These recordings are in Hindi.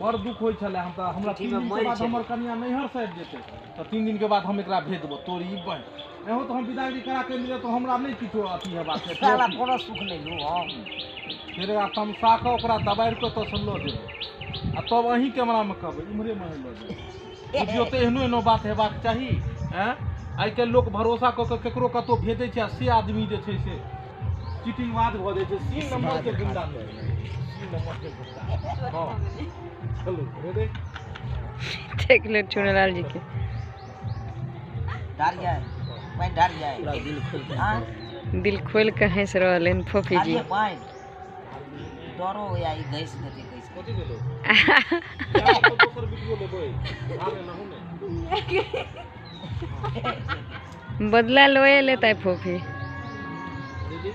बड़ दुख होई छले हम त हमरा 3 दिन के बाद हमर कन्या नैहर से आबि जेतै त 3 दिन के बाद हम एकरा भेज देबो तोरी बहन एहो तो हम विदाई करा के मिले तो हमरा नहीं किछो अथी हेबा के साला कोनो सुख नहीं लो हम फिर तमसा के ओकरा दबाड़ के तो लो देबो आ तब अही कैमरा में कहबै इमरे में लो दे बुझियो त एहनो एहनो बात हेबाक चाही हैं आई के लोग भरोसा क के केकरो कतो भेजै छै से आदमी जे छै से चीटिंग बात भ जाय छै 3 नंबर के गुंडा में 3 नंबर के गुंडा हां चलो रेडी देख ले चुनलाल जी के डर जाए मैं डर जाए दिल खोल के हंस रहले फोफी जी डरो या ई घैस देते कैसे कथि भेलो या तो दोसर वीडियो लेबै आगे न होने बदला लोए लेता है फोफी रेडी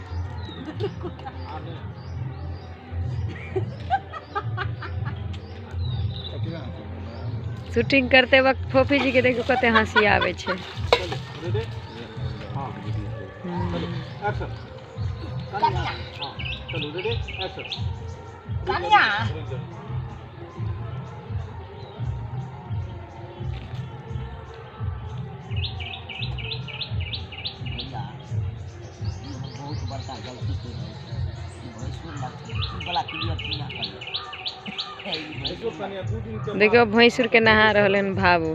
शूटिंग करते वक्त फोफी जी के देखो कते हंसी आवे छे रेडी हां चलो एक्शन कन्या हां चलो रेडी एक्शन कन्या बहुत बड़का गलती कर भैंसुर वाला क्लियर किया कर देखो भैंसुर के नहा रहलन भाबू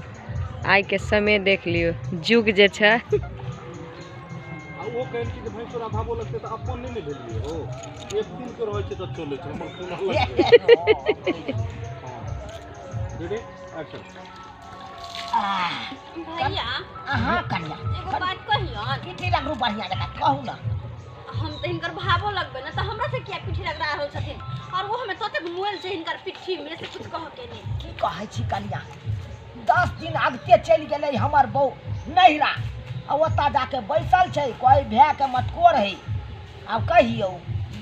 आई के समय देख लियो जुग जे छै ओ कहन कि भैंसुर भाबो लगते त अपन नहीं ने भेलिए हो एक दिन के रहै छै त चलै छै हमर खून रेडी एक्शन भैया हां कन्या एगो बात कहियन पीठी लगरू बढ़िया जका कहू ना हम त हिनकर भावो लगबे ना त हमरा से किया पीठी लग रहा हो छथिन और वो हमें तोते मोबाइल से हिनकर पीठी में से कुछ कह के नहीं की कहै छी कन्या 10 दिन आगते चल गेलै हमर बहू नहिरा आ ओता जाके बैसल छै कोई भै के मटकोर है अब कहियो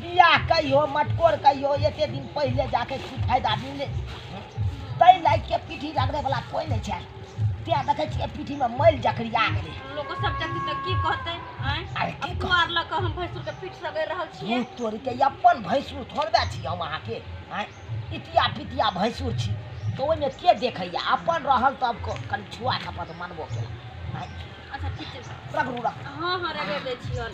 बियाह कहियो मटकोर कहियो एते दिन पहले जाके की फायदा मिले तै लाइक के पीठी लगरे वाला कोई नहीं छै त्या देखे छी पीठी में मैल जकरिया गेलै लोग सब जति त की कहते हैं अरे की कुआर ल के हम भैंसुर के पीठ सगे रहल छी तोरी के अपन भैंसुर थोड़बे छी हम अहाँ के इतिया पितिया भैंसुर छी तो ओने के देखैया अपन रहल तब कनि छुआ खपत मानबो केला अच्छा ठीक है रगरू रख हां हां रगड़ दे छियन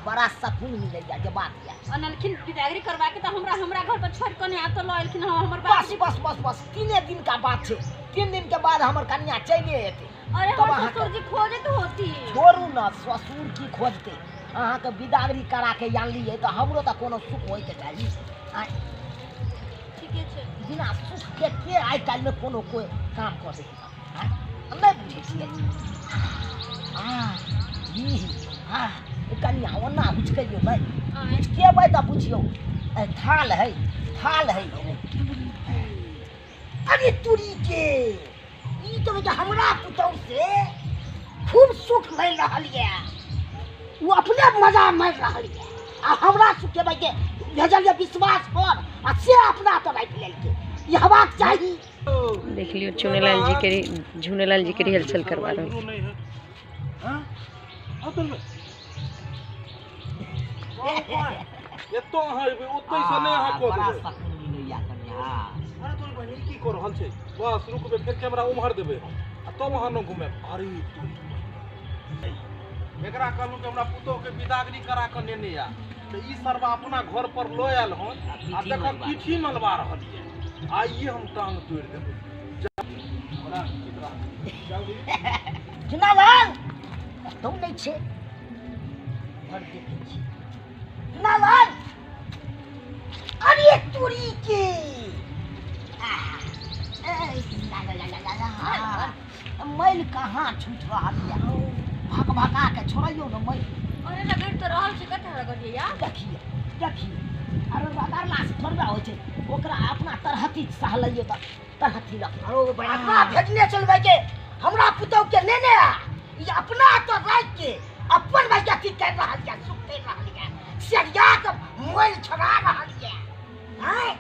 बड़ा सकून मिलैया जे बात या अनलखिन विदागरी करवा के त हमरा घर पर छोड़ कने आ तो लइलखिन हमर बस बस बस बस 3 दिन का बात छै 3 दिन के बाद हमर कन्या चले एते अरे हम ससुर जी खोजत होती छोड़ू ना ससुर की खोजते अहाँ के विदागरी करा के जान लिए त हमरो त कोनो सुख होय के चाहिए ठीक है बिना सुख के आइ काल में कोनो कोई काम कर दे नहीं बुझे छिए कन्या ओना बुझियो भाई बुझकेबै त बुझियो थाल है अरे तुरी के ई तो हमरा पुतौ से खूब सुख मिल रहल है वो अपने मजा मार रहल है आ हमरा सुख के भाई भेजल विश्वास पर आ से अपना तो राख लेल के ई हवा चाहिए देख लियो चुनलाल जी के रिहर्सल करवा रहे हैं हां अतल में ये तो हां ओतै से नहीं हां को बड़ा सकून मिलैया कन्या अरे तोर बहिन की कर रहल छै बस रुकबे फिर कैमरा उम्हर देबे आ तब वहां न घुमे अरे तू एकरा कहलू कि हमरा पुतो के विदागरी करा के नेने आ तो ई सरवा अपना घर पर लो आयल हन आ देख पीठी मलवा रहल है आइए हम टांग तोड़ देबे बड़ा चित्रा जल्दी झुनालाल तुम नहीं छे भर देखे छी झुनालाल अरे तुरी के मैल कहाँ छूट रहा है भगा के छोड़ियो न मैल अरे रगड़ तो रहल छै कते रगड़िए यार देखिए अरे रगड़ला से थोड़ा हो छै ओकरा अपना तरहती सहलइए त तरहती रख अरे बड़ा भेजने चलबै के हमरा पुतौ के लेने आ ई अपना तो राख के अपन भाई की कर रहल है सुते रहल है सेरिया के मोल छोड़ा रहल है हैं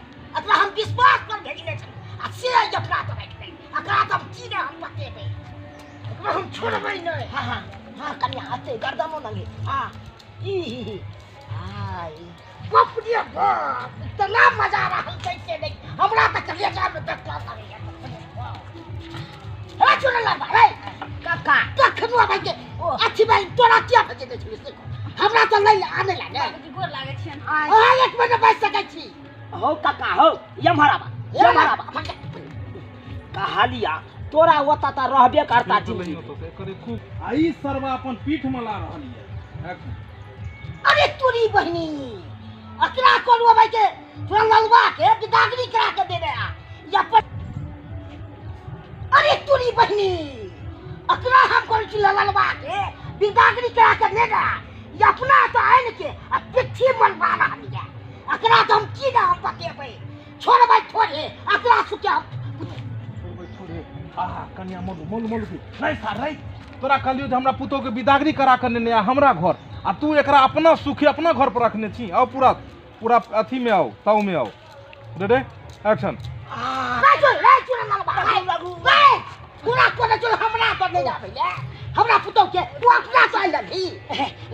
अपना हम विश्वास पर भेजने छल आ से अपना तो राख दे एकरा तो चीने हम बतेबे एकरा हम छोड़बै नहीं हां कन्या आते गर्दनो नंगे हां ई हाय बाप रे बाप इतना मजा रहल कैसे नहीं हमरा तक बेटा में दत्ता करे अरे चुनला रे काका कखनो आबै के अच्छी भाई तोरा क्या भजे दे छी से हमरा त नहीं आने लागे बाबूजी गोर लागै छियन आ एक मिनट बैठ सकै छी हो काका हो यमहरा बा कहालिया तोरा ओता त रहबे करता नहीं होतो से करे खूब आई सरवा अपन पीठ में ला रहली है अरे तोरी बहनी अकरा कोलवा भाई के तोरा ललवा के बिदागरी करा के दे दे या पर अरे तोरी बहनी अकरा हम कोल छी ललवा के बिदागरी करा के दे दे या अपना तो आइन के आ पिट्ठी मनवा रहली है अकरा तो हम की ना हम बतेबै छोड़ भाई छोड़े अकरा सु क्या छोड़े आ कन्या मोलू नहीं सार रे तोरा कहलियो जे हमरा पुतो के बिदागरी करा के ने हमरा घर आ तू एकरा अपना सुखी अपना घर पर रखने छी आओ पूरा अथी में आओ ताऊ में आओ रेडी एक्शन रे चुनल बाबा पूरा कोने चल हमरा तो नहीं जाबे ले हमरा पुतो के तू अपना तो आइल भी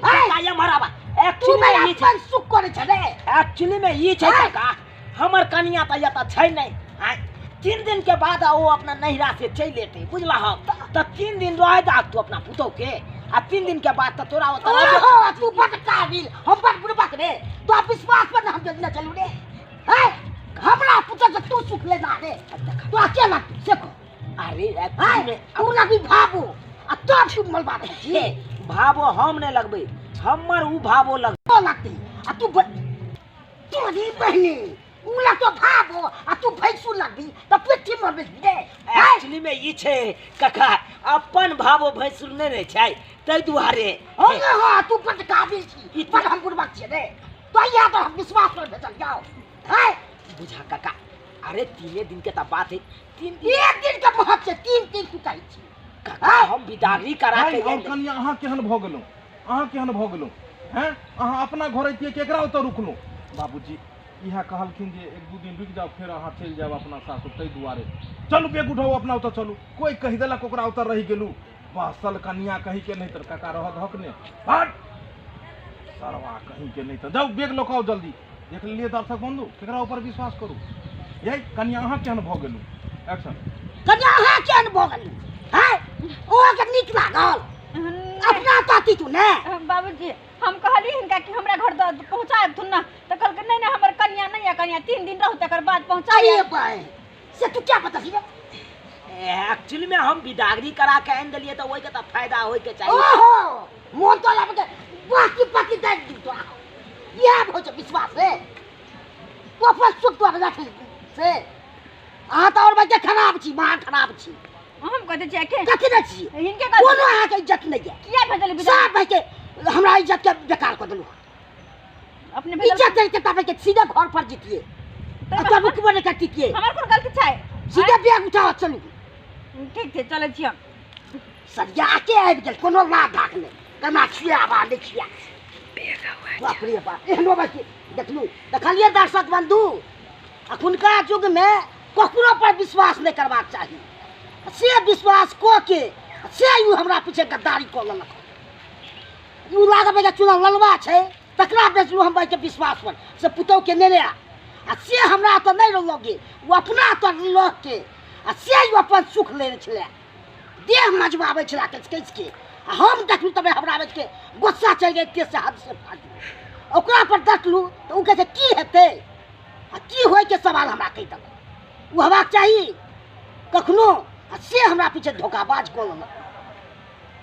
काया मराबा एक्चुअली में ई अपन सुख करे छ रे एक्चुअली में ई छै काका हमर कन्या त या त छै नहीं 3 दिन के बाद वो अपना नहिरा से चल लेते बुझला हम त 3 दिन रह जा तू अपना पुतो के आ 3 दिन के बाद त तोरा उतर तू बट काबिल हम बट बुढ़बा रे तो विश्वास पर हम जल्दी चलू रे है हमरा पुतो से तू सुख ले जा रे तू अकेला देखो अरे तू लगी भाबो आ तो तू मलबा दे भाबो हम नहीं लगबे हमर उ भाबो लगती आ तू तोरी बहनी उला तो भाबो आ तू भैसू लगबी त पिट्ठी मरबे दे एक्चुअली में ई छै काका अपन भाबो भैसू नहीं रहे छै तै दुआरे हां तू बट काबिल छी पर हम बुढ़बा छी रे तो या तो हम विश्वास पर भेजल जाओ है बुझा काका अरे 3 दिन के त बात है 3 एक दिन के महक से 3 तू कहै छी काका हम बिदागरी करा के और कन्या अहाँ केहन भ गेलौ हैं अहाँ अपना घर एतिए केकरा उतर रुकलो बाबूजी इहा कहलखिन जे 1-2 दिन रुक जाओ फिर अहाँ चल जाओ अपना सासुर तै दुआरे चलू बेग उठाओ अपना उतर चलू कोई कहि देलक ओकरा उतर रही गेलू बसल कन्या कहीं के नहीं तर काका रह धक ने हट सरवा कहीं के नहीं तर जाओ बेग लोकाओ जल्दी देख लिए दर्शक बंधु केकरा ऊपर विश्वास करू ये कन्या अहाँ केहन भ गेलू एक्शन कन्या अहाँ केहन भ गेलू है ओ के नीक लागल अपना ताती तू ने बाबूजी हम कहली हिनका कि हमरा घर पहुंचा थुन ना त कहल के नहीं ना हमर कन्या नहीं है कन्या 3 दिन रहू तकर बाद पहुंचाइए पाए से तू क्या पता सी एक्चुअली में हम बिदागरी करा के आन दलिए त ओइ के त फायदा होय के चाहिए ओहो मोन तो लाग के बाकी दे दी तो ये हो छ विश्वास है तो फस सुख तो रख से आ त और बच्चा खराब छी मां खराब छी हम कहते छी के कथि न छी इनके कोनो आ के इज्जत नहीं है किया भेजल बिदा सब भाई के हमरा इज्जत के बेकार कर देलु अपने भेजल इज्जत के तब के सीधा घर पर जीतिए तब रुकबो नहीं करती के हमर कोन गलती छै सीधा बैग उठाओ चलू ठीक छै चले छी हम सरिया के आबि गेल कोनो ना ढाकले कना छिया बा देखिया बेगा हुआ बाप रे बाप एहनो बाकी देखलिए दर्शक बंधु अखुनका युग में ककरो पर विश्वास नहीं करबाक चाहिए से विश्वास को के से यू हमरा पीछे गद्दारी को ललक यू लागबे जे चुनाव ललवा छै तकरा बेचलू हम भाई के विश्वास पर से पुतौ के नेने आ से हमरा तो नहीं लगे वो अपना तो लोग के आ से यू अपन सुख लेने छले देह मजबावे छला कैस के हम देखलू तबे हमरा बेच के गुस्सा चल गए के से हद से फाजू ओकरा पर देखलू तो उ कहे की हेते आ की होय के सवाल हमरा कहि दल उ हवाक चाहिए कखनो से हमरा पीछे धोखाबाज को